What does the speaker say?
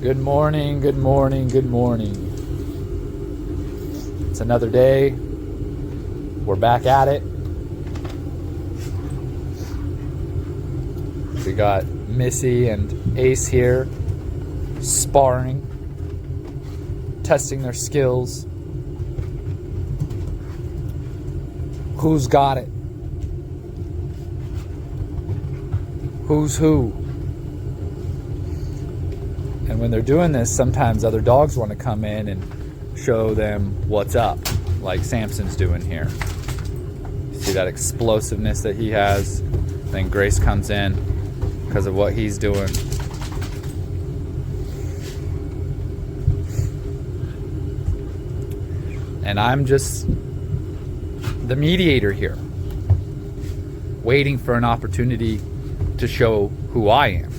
Good morning, good morning, good morning. It's another day. We're back at it. We got Missy and Ace here, sparring, testing their skills. Who's got it? Who's who? And when they're doing this, sometimes other dogs want to come in and show them what's up, like Samson's doing here. See that explosiveness that he has? Then Grace comes in because of what he's doing. And I'm just the mediator here, waiting for an opportunity to show who I am.